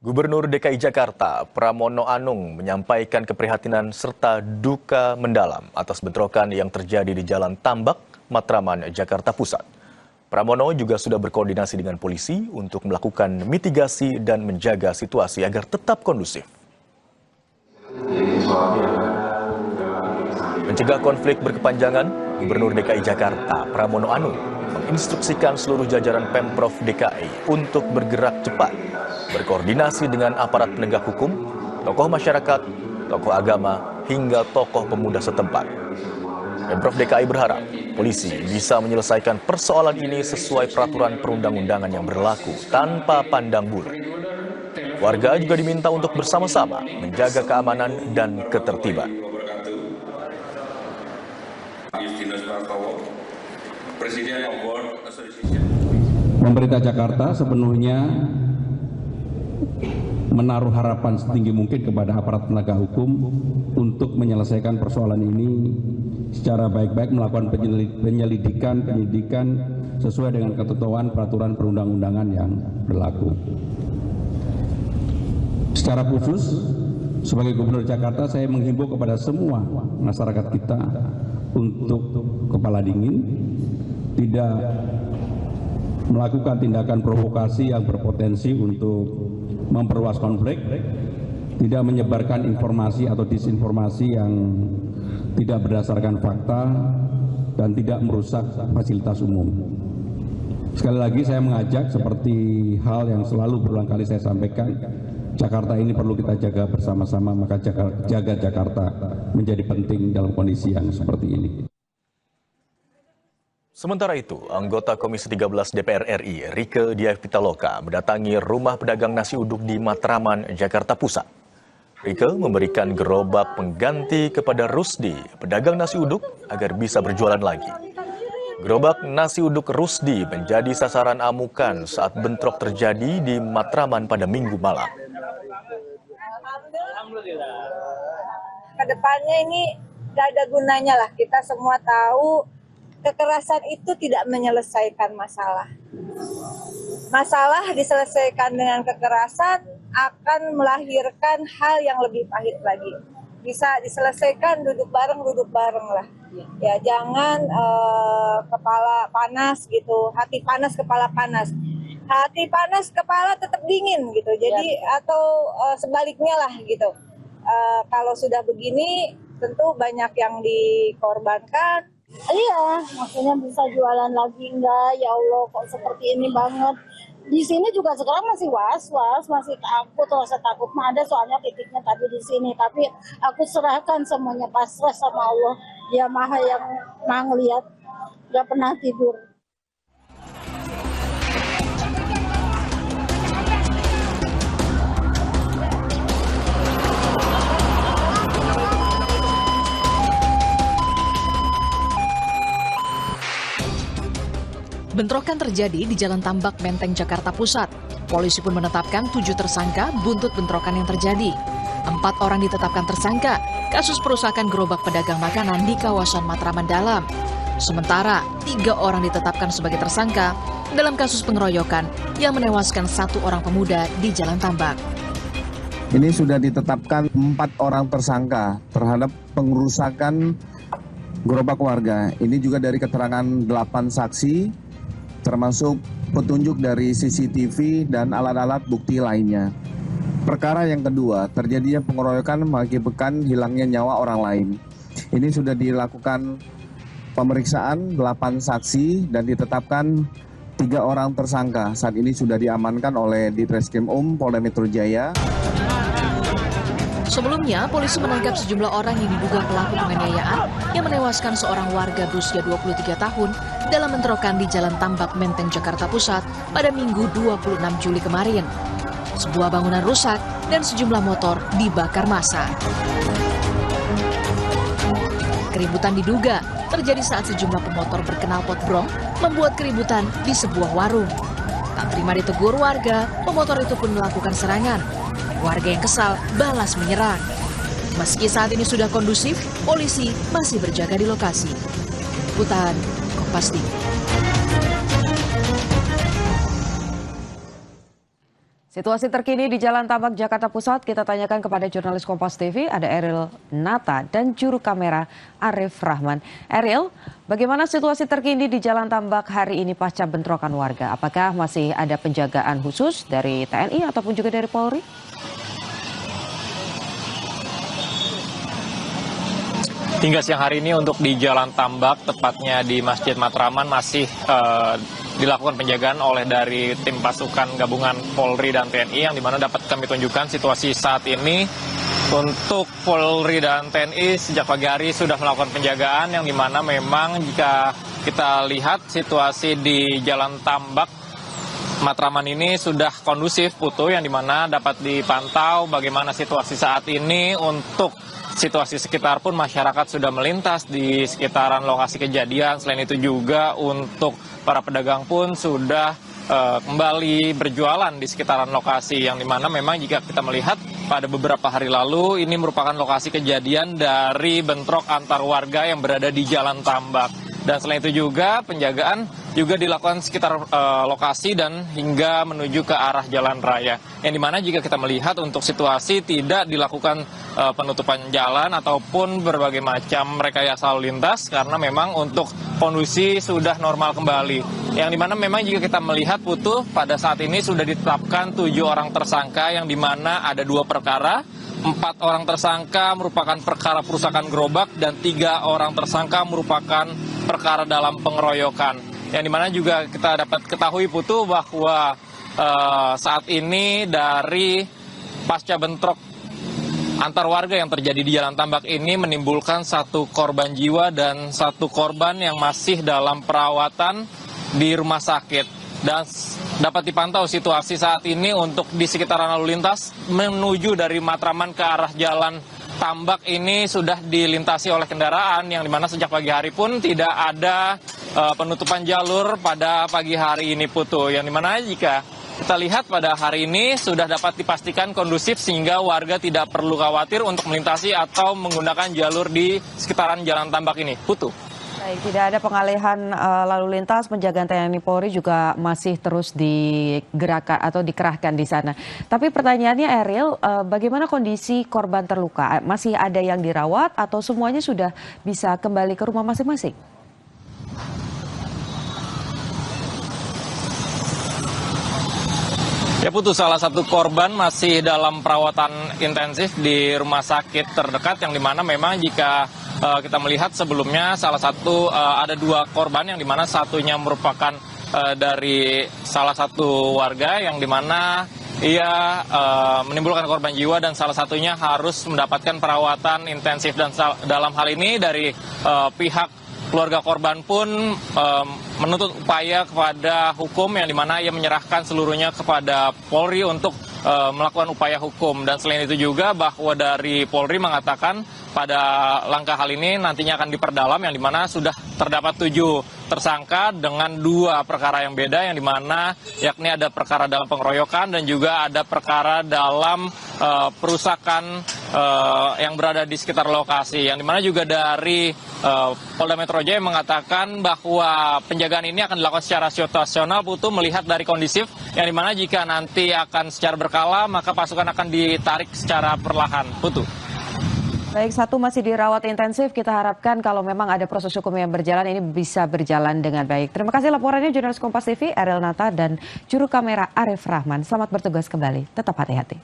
Gubernur DKI Jakarta, Pramono Anung, menyampaikan keprihatinan serta duka mendalam atas bentrokan yang terjadi di Jalan Tambak, Matraman, Jakarta Pusat. Pramono juga sudah berkoordinasi dengan polisi untuk melakukan mitigasi dan menjaga situasi agar tetap kondusif. Mencegah konflik berkepanjangan, Gubernur DKI Jakarta, Pramono Anung, menginstruksikan seluruh jajaran Pemprov DKI untuk bergerak cepat, berkoordinasi dengan aparat penegak hukum, tokoh masyarakat, tokoh agama, hingga tokoh pemuda setempat. Pemprov DKI berharap polisi bisa menyelesaikan persoalan ini sesuai peraturan perundang-undangan yang berlaku tanpa pandang bulu. Warga juga diminta untuk bersama-sama menjaga keamanan dan ketertiban. Pemerintah Jakarta sepenuhnya menaruh harapan setinggi mungkin kepada aparat penegak hukum untuk menyelesaikan persoalan ini secara baik-baik, melakukan penyidikan sesuai dengan ketentuan peraturan perundang-undangan yang berlaku. Secara khusus, sebagai Gubernur Jakarta, saya menghimbau kepada semua masyarakat kita untuk kepala dingin, tidak melakukan tindakan provokasi yang berpotensi untuk memperluas konflik, tidak menyebarkan informasi atau disinformasi yang tidak berdasarkan fakta, dan tidak merusak fasilitas umum. Sekali lagi saya mengajak, seperti hal yang selalu berulang kali saya sampaikan, Jakarta ini perlu kita jaga bersama-sama, maka jaga Jakarta menjadi penting dalam kondisi yang seperti ini. Sementara itu, anggota Komisi 13 DPR RI, Rieke Diah Pitaloka, mendatangi rumah pedagang nasi uduk di Matraman, Jakarta Pusat. Rieke memberikan gerobak pengganti kepada Rusdi, pedagang nasi uduk, agar bisa berjualan lagi. Gerobak nasi uduk Rusdi menjadi sasaran amukan saat bentrok terjadi di Matraman pada Minggu malam. Kedepannya ini gak ada gunanya lah, kita semua tahu kekerasan itu tidak menyelesaikan masalah. Masalah diselesaikan dengan kekerasan akan melahirkan hal yang lebih pahit lagi. Bisa diselesaikan duduk bareng lah. Ya jangan kepala panas gitu, hati panas kepala panas. Hati panas kepala tetap dingin gitu. Jadi atau sebaliknya lah gitu. Kalau sudah begini tentu banyak yang dikorbankan. Iya, maksudnya bisa jualan lagi enggak? Ya Allah, kok seperti ini banget. Di sini juga sekarang masih was-was, masih takut, rasa takut mah ada, soalnya titiknya tadi di sini. Tapi aku serahkan semuanya, pasrah sama Allah. Dia Maha yang Maha ngelihat, gak pernah tidur. Bentrokan terjadi di Jalan Tambak, Menteng, Jakarta Pusat. Polisi pun menetapkan 7 tersangka buntut bentrokan yang terjadi. 4 orang ditetapkan tersangka kasus perusakan gerobak pedagang makanan di kawasan Matraman Dalam. Sementara 3 orang ditetapkan sebagai tersangka dalam kasus pengeroyokan yang menewaskan 1 orang pemuda di Jalan Tambak. Ini sudah ditetapkan 4 orang tersangka terhadap pengerusakan gerobak warga. Ini juga dari keterangan 8 saksi, termasuk petunjuk dari CCTV dan alat-alat bukti lainnya. Perkara yang kedua, terjadinya pengeroyokan mengakibatkan hilangnya nyawa orang lain. Ini sudah dilakukan pemeriksaan 8 saksi dan ditetapkan 3 orang tersangka. Saat ini sudah diamankan oleh Ditreskrim Polda Metro Jaya. Sebelumnya, polisi menangkap sejumlah orang yang diduga pelaku penganiayaan yang menewaskan seorang warga berusia 23 tahun dalam bentrokan di Jalan Tambak, Menteng, Jakarta Pusat pada Minggu 26 Juli kemarin. Sebuah bangunan rusak dan sejumlah motor dibakar massa. Keributan diduga terjadi saat sejumlah pemotor berkenal potbrong membuat keributan di sebuah warung. Tak terima ditegur warga, pemotor itu pun melakukan serangan. Warga yang kesal balas menyerang. Meski saat ini sudah kondusif, polisi masih berjaga di lokasi. Liputan Kompas TV. Situasi terkini di Jalan Tambak, Jakarta Pusat kita tanyakan kepada jurnalis Kompas TV, ada Ariel Nata dan juru kamera Arif Rahman. Ariel, bagaimana situasi terkini di Jalan Tambak hari ini pasca bentrokan warga? Apakah masih ada penjagaan khusus dari TNI ataupun juga dari Polri? Hingga siang hari ini untuk di Jalan Tambak, tepatnya di Masjid Matraman, masih dilakukan penjagaan oleh dari tim pasukan gabungan Polri dan TNI, yang dimana dapat kami tunjukkan situasi saat ini. Untuk Polri dan TNI sejak pagi hari sudah melakukan penjagaan, yang dimana memang jika kita lihat situasi di Jalan Tambak Matraman ini sudah kondusif, Putu, yang dimana dapat dipantau bagaimana situasi saat ini. Untuk situasi sekitar pun masyarakat sudah melintas di sekitaran lokasi kejadian. Selain itu juga untuk para pedagang pun sudah kembali berjualan di sekitaran lokasi, yang dimana memang jika kita melihat pada beberapa hari lalu ini merupakan lokasi kejadian dari bentrok antar warga yang berada di Jalan Tambak. Dan selain itu juga penjagaan juga dilakukan sekitar lokasi dan hingga menuju ke arah jalan raya. Yang dimana jika kita melihat untuk situasi tidak dilakukan penutupan jalan ataupun berbagai macam rekayasa lalu lintas, karena memang untuk kondisi sudah normal kembali. Yang dimana memang jika kita melihat, Putu, pada saat ini sudah ditetapkan 7 orang tersangka, yang dimana ada 2 perkara. 4 orang tersangka merupakan perkara perusakan gerobak dan 3 orang tersangka merupakan perkara dalam pengeroyokan. Yang dimana juga kita dapat ketahui, Putu, bahwa saat ini dari pasca bentrok antar warga yang terjadi di Jalan Tambak ini menimbulkan 1 korban jiwa dan 1 korban yang masih dalam perawatan di rumah sakit. Dan dapat dipantau situasi saat ini untuk di sekitaran lalu lintas menuju dari Matraman ke arah Jalan Tambak ini sudah dilintasi oleh kendaraan, yang dimana sejak pagi hari pun tidak ada penutupan jalur pada pagi hari ini, Putu. Yang dimana jika kita lihat pada hari ini sudah dapat dipastikan kondusif sehingga warga tidak perlu khawatir untuk melintasi atau menggunakan jalur di sekitaran Jalan Tambak ini, Putu. Baik, tidak ada pengalihan lalu lintas, penjagaan TNI Polri juga masih terus digerakkan atau dikerahkan di sana. Tapi pertanyaannya, Ariel, bagaimana kondisi korban terluka? Masih ada yang dirawat atau semuanya sudah bisa kembali ke rumah masing-masing? Ya, Putu, salah satu korban masih dalam perawatan intensif di rumah sakit terdekat, yang dimana memang jika kita melihat sebelumnya salah satu ada 2 korban, yang dimana satunya merupakan dari salah satu warga, yang dimana ia menimbulkan korban jiwa dan salah satunya harus mendapatkan perawatan intensif. Dan dalam hal ini dari pihak keluarga korban pun menuntut upaya kepada hukum, yang dimana ia menyerahkan seluruhnya kepada Polri untuk melakukan upaya hukum. Dan selain itu juga bahwa dari Polri mengatakan pada langkah hal ini nantinya akan diperdalam, yang dimana sudah terdapat 7 tersangka dengan 2 perkara yang beda, yang dimana yakni ada perkara dalam pengeroyokan dan juga ada perkara dalam perusakan yang berada di sekitar lokasi. Yang dimana juga dari Polda Metro Jaya mengatakan bahwa penjagaan ini akan dilakukan secara situasional, Putu, melihat dari kondisif, yang dimana jika nanti akan secara berkala maka pasukan akan ditarik secara perlahan, Putu. Baik, 1 masih dirawat intensif. Kita harapkan kalau memang ada proses hukum yang berjalan, ini bisa berjalan dengan baik. Terima kasih laporannya jurnalis Kompas TV, Ariel Nata dan juru kamera Arif Rahman. Selamat bertugas kembali. Tetap hati-hati.